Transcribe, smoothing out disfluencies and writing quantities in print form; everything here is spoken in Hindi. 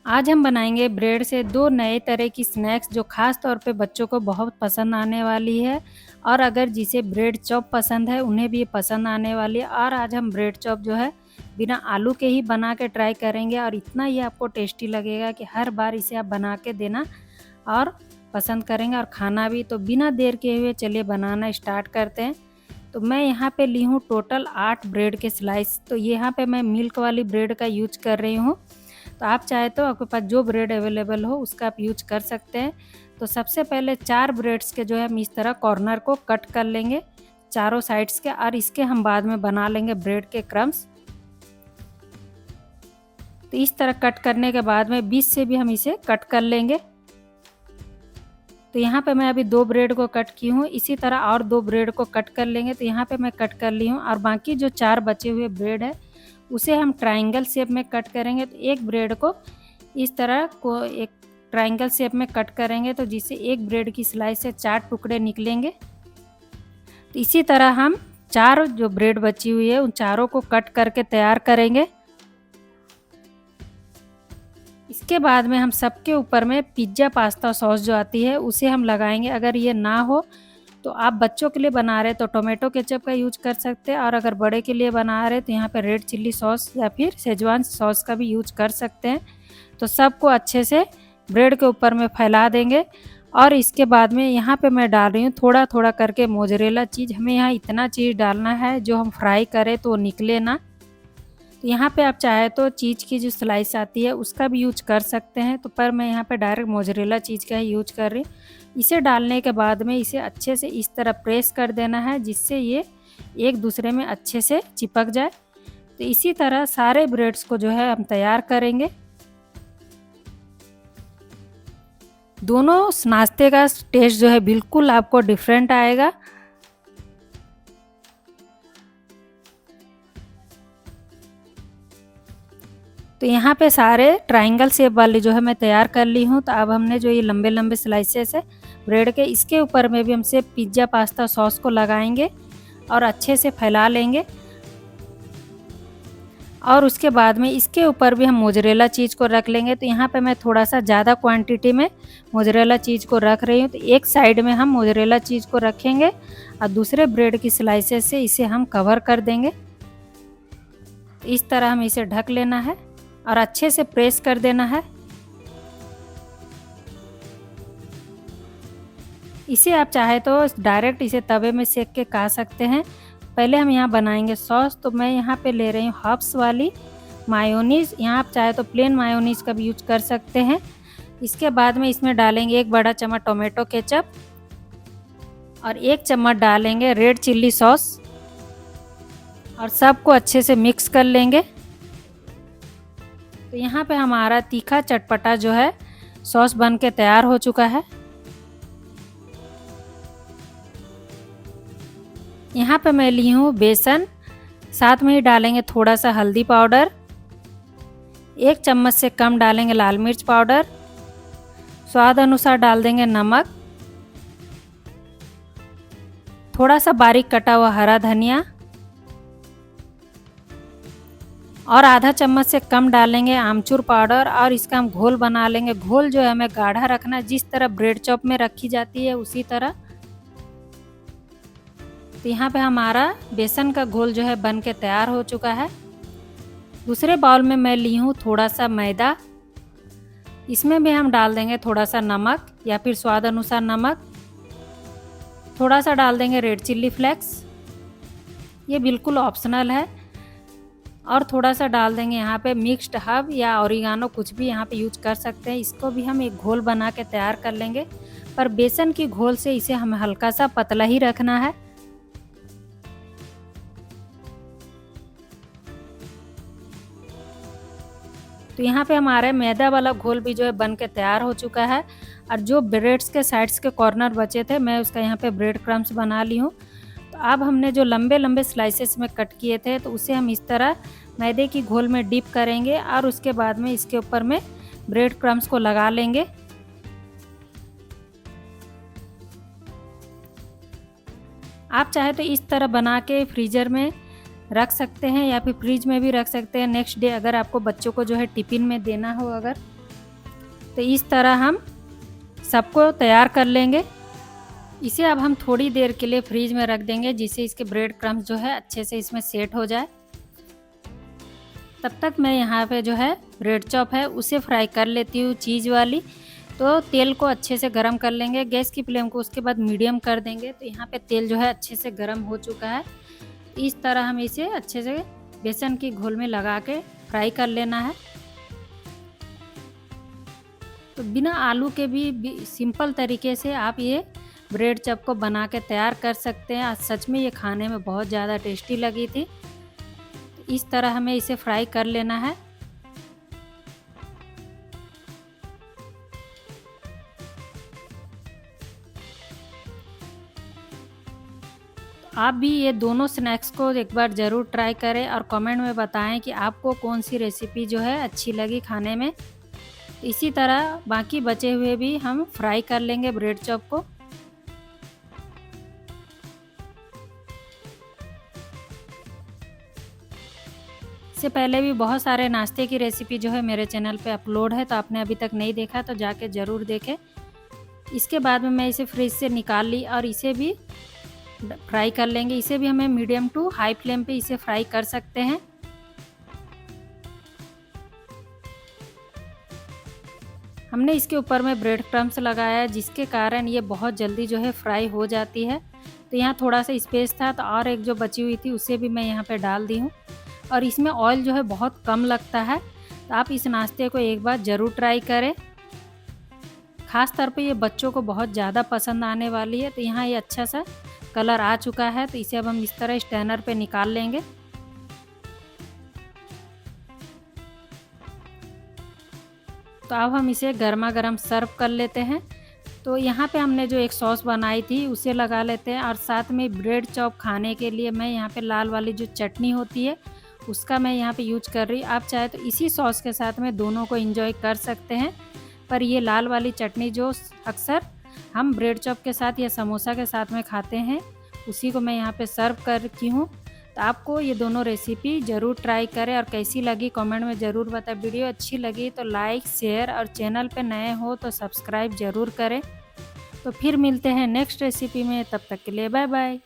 आज हम बनाएंगे ब्रेड से दो नए तरह की स्नैक्स जो खास तौर पे बच्चों को बहुत पसंद आने वाली है। और अगर जिसे ब्रेड चॉप पसंद है उन्हें भी ये पसंद आने वाली है। और आज हम ब्रेड चॉप जो है बिना आलू के ही बना के ट्राई करेंगे और इतना ये आपको टेस्टी लगेगा कि हर बार इसे आप बना के देना और पसंद करेंगे और खाना भी। तो बिना देर के हुए चलिए बनाना स्टार्ट करते हैं। तो मैं यहाँ पे ली हूँ टोटल 8 ब्रेड के स्लाइस। तो यहाँ पे मैं मिल्क वाली ब्रेड का यूज कर रही हूँ। तो आप चाहे तो आपके पास जो ब्रेड अवेलेबल हो उसका आप यूज कर सकते हैं। तो सबसे पहले 4 ब्रेड्स के जो है हम इस तरह कॉर्नर को कट कर लेंगे चारों साइड्स के, और इसके हम बाद में बना लेंगे ब्रेड के क्रम्स। तो इस तरह कट करने के बाद में बीच से भी हम इसे कट कर लेंगे। तो यहाँ पे मैं अभी 2 ब्रेड को कट की हूँ, इसी तरह और 2 ब्रेड को कट कर लेंगे। तो यहाँ पे मैं कट कर ली हूँ और बाकी जो 4 बचे हुए ब्रेड है उसे हम ट्रायंगल शेप में कट करेंगे। तो एक ब्रेड को इस तरह को एक ट्रायंगल शेप में कट करेंगे तो जिससे एक ब्रेड की स्लाइस से 4 टुकड़े निकलेंगे। तो इसी तरह हम 4 जो ब्रेड बची हुई है उन चारों को कट करके तैयार करेंगे। इसके बाद में हम सबके ऊपर में पिज़्ज़ा पास्ता सॉस जो आती है उसे हम लगाएंगे। अगर ये ना हो तो आप बच्चों के लिए बना रहे तो टोमेटो केचप का यूज कर सकते हैं, और अगर बड़े के लिए बना रहे तो यहाँ पे रेड चिल्ली सॉस या फिर शेजवान सॉस का भी यूज कर सकते हैं। तो सबको अच्छे से ब्रेड के ऊपर में फैला देंगे। और इसके बाद में यहाँ पे मैं डाल रही हूँ थोड़ा थोड़ा करके मोजरेला चीज़। हमें यहाँ इतना चीज़ डालना है जो हम फ्राई करें तो निकले ना। तो यहाँ पे आप चाहे तो चीज़ की जो स्लाइस आती है उसका भी यूज कर सकते हैं, तो पर मैं यहाँ पे डायरेक्ट मोजरेला चीज़ का ही यूज कर रही हूँ। इसे डालने के बाद में इसे अच्छे से इस तरह प्रेस कर देना है जिससे ये एक दूसरे में अच्छे से चिपक जाए। तो इसी तरह सारे ब्रेड्स को जो है हम तैयार करेंगे। दोनों नाश्ते का टेस्ट जो है बिल्कुल आपको डिफरेंट आएगा। तो यहाँ पे सारे ट्रायंगल शेप वाली जो है मैं तैयार कर ली हूँ। तो अब हमने जो ये लंबे लंबे स्लाइसेस है ब्रेड के, इसके ऊपर में भी हमसे पिज़्ज़ा पास्ता सॉस को लगाएंगे और अच्छे से फैला लेंगे। और उसके बाद में इसके ऊपर भी हम मोजरेला चीज़ को रख लेंगे। तो यहाँ पे मैं थोड़ा सा ज़्यादा क्वांटिटी में मोजरेला चीज़ को रख रही हूँ। तो एक साइड में हम मोजरेला चीज़ को रखेंगे और दूसरे ब्रेड की स्लाइसेस से इसे हम कवर कर देंगे। इस तरह हमें इसे ढक लेना है और अच्छे से प्रेस कर देना है। इसे आप चाहे तो डायरेक्ट इसे तवे में सेक के खा सकते हैं। पहले हम यहाँ बनाएंगे सॉस। तो मैं यहाँ पे ले रही हूँ हब्स वाली मायोनीज़। यहाँ आप चाहे तो प्लेन मायोनीज़ का भी यूज कर सकते हैं। इसके बाद में इसमें डालेंगे 1 बड़ा चम्मच टोमेटो केचप और 1 चम्मच डालेंगे रेड चिल्ली सॉस और सबको अच्छे से मिक्स कर लेंगे। तो यहाँ पे हमारा तीखा चटपटा जो है सॉस बन के तैयार हो चुका है। यहाँ पे मैं ली हूँ बेसन, साथ में ही डालेंगे थोड़ा सा हल्दी पाउडर, 1 चम्मच से कम डालेंगे लाल मिर्च पाउडर, स्वाद अनुसार डाल देंगे नमक, थोड़ा सा बारीक कटा हुआ हरा धनिया और आधा चम्मच से कम डालेंगे आमचूर पाउडर। और इसका हम घोल बना लेंगे। घोल जो है हमें गाढ़ा रखना, जिस तरह ब्रेड चॉप में रखी जाती है उसी तरह। तो यहाँ पे हमारा बेसन का घोल जो है बन के तैयार हो चुका है। दूसरे बाउल में मैं ली हूँ थोड़ा सा मैदा। इसमें भी हम डाल देंगे थोड़ा सा नमक या फिर स्वाद अनुसार नमक, थोड़ा सा डाल देंगे रेड चिल्ली फ्लेक्स, ये बिल्कुल ऑप्शनल है, और थोड़ा सा डाल देंगे यहाँ पे मिक्स्ड हर्ब या ओरिगानो, कुछ भी यहाँ पे यूज कर सकते हैं। इसको भी हम एक घोल बना के तैयार कर लेंगे, पर बेसन की घोल से इसे हमें हल्का सा पतला ही रखना है। तो यहाँ पे हमारे मैदा वाला घोल भी जो है बन के तैयार हो चुका है। और जो ब्रेड्स के साइड्स के कॉर्नर बचे थे मैं उसका यहाँ पे ब्रेड क्रम्स बना ली हूँ। तो अब हमने जो लंबे लंबे स्लाइसेस में कट किए थे तो उसे हम इस तरह मैदे की घोल में डिप करेंगे और उसके बाद में इसके ऊपर में ब्रेड क्रम्स को लगा लेंगे। आप चाहे तो इस तरह बना के फ्रीज़र में रख सकते हैं या फिर फ्रिज में भी रख सकते हैं। नेक्स्ट डे अगर आपको बच्चों को जो है टिफ़िन में देना हो अगर, तो इस तरह हम सबको तैयार कर लेंगे। इसे अब हम थोड़ी देर के लिए फ्रीज में रख देंगे, जिससे इसके ब्रेड क्रम्स जो है अच्छे से इसमें सेट हो जाए। तब तक मैं यहाँ पे जो है ब्रेड चॉप है उसे फ्राई कर लेती हूँ, चीज़ वाली। तो तेल को अच्छे से गरम कर लेंगे, गैस की फ्लेम को उसके बाद मीडियम कर देंगे। तो यहाँ पे तेल जो है अच्छे से गरम हो चुका है। इस तरह हम इसे अच्छे से बेसन की घोल में लगा के फ्राई कर लेना है। तो बिना आलू के भी सिंपल तरीके से आप ये ब्रेड चॉप को बना के तैयार कर सकते हैं। आज सच में ये खाने में बहुत ज़्यादा टेस्टी लगी थी। तो इस तरह हमें इसे फ्राई कर लेना है। आप भी ये दोनों स्नैक्स को एक बार ज़रूर ट्राई करें और कमेंट में बताएं कि आपको कौन सी रेसिपी जो है अच्छी लगी खाने में। इसी तरह बाकी बचे हुए भी हम फ्राई कर लेंगे ब्रेड चॉप को। इससे पहले भी बहुत सारे नाश्ते की रेसिपी जो है मेरे चैनल पे अपलोड है, तो आपने अभी तक नहीं देखा तो जाके ज़रूर देखें। इसके बाद में मैं इसे फ्रिज से निकाल ली और इसे भी फ्राई कर लेंगे। इसे भी हमें मीडियम टू हाई फ्लेम पे इसे फ्राई कर सकते हैं। हमने इसके ऊपर में ब्रेड क्रम्स लगाया है, जिसके कारण ये बहुत जल्दी जो है फ्राई हो जाती है। तो यहाँ थोड़ा सा स्पेस था, तो और एक जो बची हुई थी उसे भी मैं यहाँ पे डाल दी हूँ। और इसमें ऑयल जो है बहुत कम लगता है, तो आप इस नाश्ते को एक बार ज़रूर ट्राई करें। ख़ास तौर पे ये बच्चों को बहुत ज़्यादा पसंद आने वाली है। तो यहाँ ये अच्छा सा कलर आ चुका है, तो इसे अब हम इस तरह स्टैनर पे निकाल लेंगे। तो अब हम इसे गर्मा गर्म सर्व कर लेते हैं। तो यहाँ पे हमने जो एक सॉस बनाई थी उसे लगा लेते हैं, और साथ में ब्रेड चॉप खाने के लिए मैं यहाँ पे लाल वाली जो चटनी होती है उसका मैं यहाँ पे यूज कर रही हूँ। आप चाहे तो इसी सॉस के साथ में दोनों को एंजॉय कर सकते हैं, पर ये लाल वाली चटनी जो अक्सर हम ब्रेड चॉप के साथ या समोसा के साथ में खाते हैं, उसी को मैं यहाँ पे सर्व कर रखी हूँ। तो आपको ये दोनों रेसिपी ज़रूर ट्राई करें और कैसी लगी कमेंट में ज़रूर बताएं। वीडियो अच्छी लगी तो लाइक शेयर और चैनल पे नए हो तो सब्सक्राइब ज़रूर करें। तो फिर मिलते हैं नेक्स्ट रेसिपी में, तब तक के लिए बाय बाय।